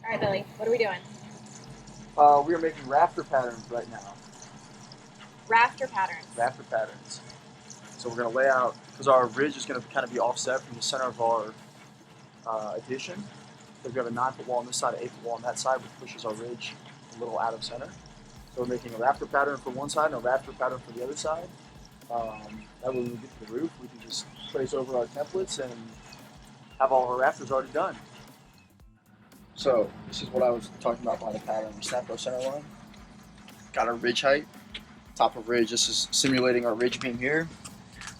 All right, Billy, what are we doing? We are making rafter patterns right now. Rafter patterns. Rafter patterns. So we're going to lay out, because our ridge is going to kind of be offset from the center of our addition. So we have a 9-foot wall on this side, an 8-foot wall on that side, which pushes our ridge a little out of center. So we're making a rafter pattern for one side and a rafter pattern for the other side. That way when we get to the roof, we can just trace over our templates and have all our rafters already done. So this is what I was talking about by the pattern. We snapped our center line, got our ridge height, top of ridge. This is simulating our ridge beam here.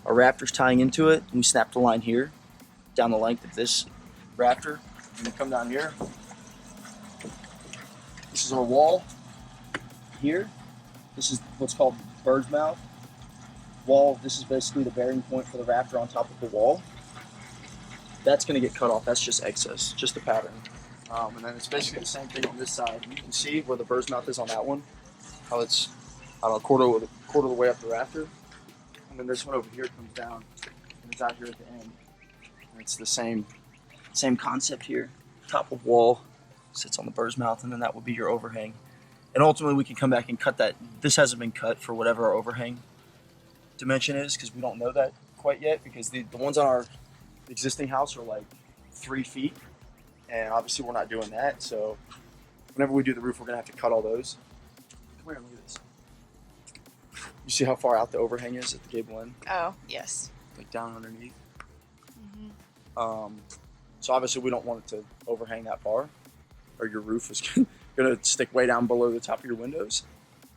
Our rafters tying into it, and we snap the line here down the length of this rafter, and then come down here. This is our wall here. This is what's called bird's mouth wall. This is basically the bearing point for the rafter on top of the wall. That's going to get cut off. That's just excess, just the pattern. And then it's basically the same thing on this side. You can see where the bird's mouth is on that one, how it's, I don't know, quarter of the way up the rafter. And then this one over here comes down and it's out here at the end. And it's the same concept here. Top of wall sits on the bird's mouth, and then that would be your overhang. And ultimately we can come back and cut that. This hasn't been cut for whatever our overhang dimension is, because we don't know that quite yet, because the ones on our existing house are like 3 feet. And obviously we're not doing that, so whenever we do the roof, we're gonna have to cut all those. Come here, look at this. You see how far out the overhang is at the gable end? Oh, yes. Like down underneath. So obviously we don't want it to overhang that far, or your roof is gonna stick way down below the top of your windows.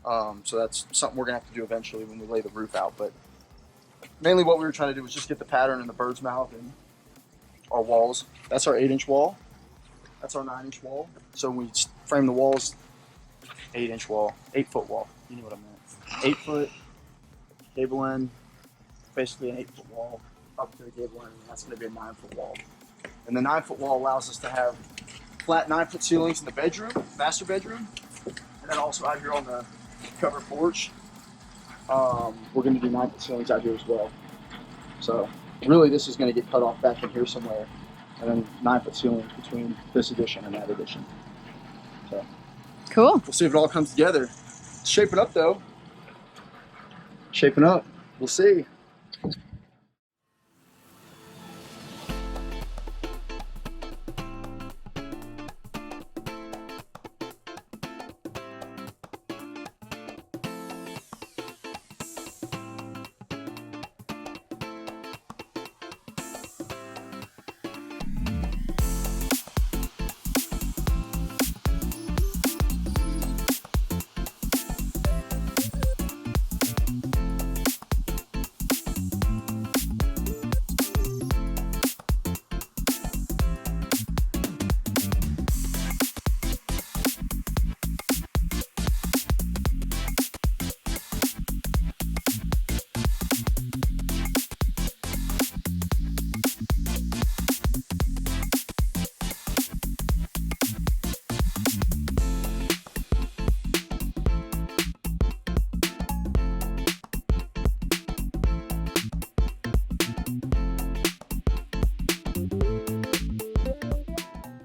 So that's something we're gonna have to do eventually when we lay the roof out. But mainly what we were trying to do was just get the pattern in the bird's mouth and our walls. That's our 8-inch wall. That's our 9-inch wall. So when we frame the walls, 8-inch wall, 8-foot wall. You know what I meant. 8 foot gable end, basically an 8-foot wall up to the gable end, and that's going to be a 9-foot wall. And the 9-foot wall allows us to have flat 9-foot ceilings in the bedroom, master bedroom, and then also out here on the covered porch. We're going to do 9-foot ceilings out here as well. So really, this is going to get cut off back in here somewhere, and then 9-foot ceilings between this addition and that addition. So Cool. we'll see if it all comes together. It's shaping up though. Shaping up. We'll see.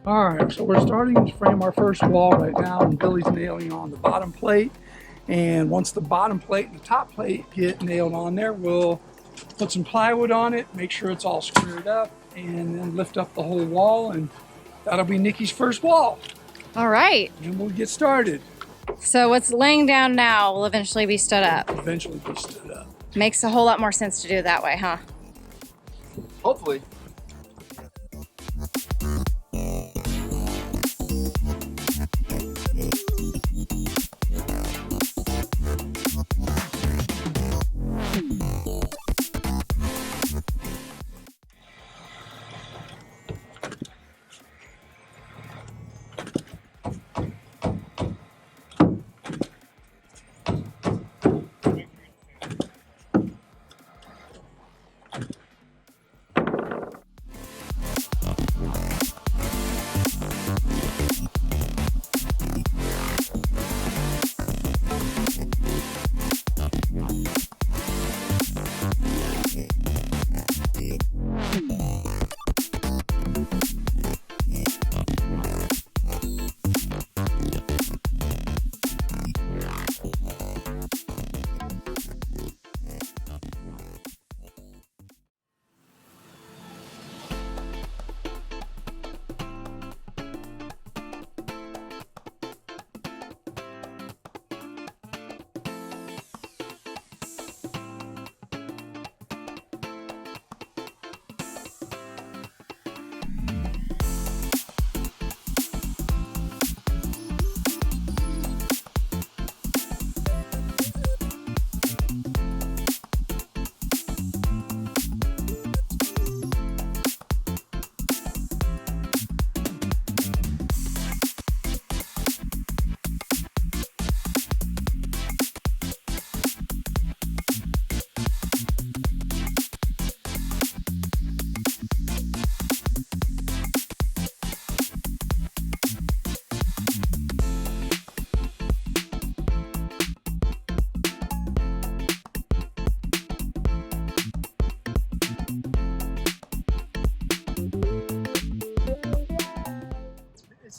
All right, so we're starting to frame our first wall right now, and Billy's nailing on the bottom plate. And once the bottom plate and the top plate get nailed on there, we'll put some plywood on it, make sure it's all squared up, and then lift up the whole wall, and that'll be Nikki's first wall. All right. And we'll get started. So what's laying down now will eventually be stood up. Eventually be stood up. Makes a whole lot more sense to do it that way, huh? Hopefully.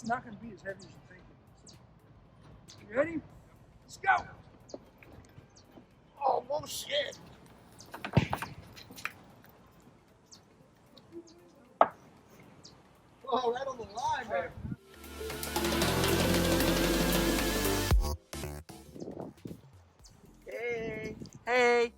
it's not going to be as heavy as you think it is. You ready? Let's go. Oh, bullshit. Oh, right on the line, man. Hey. Hey.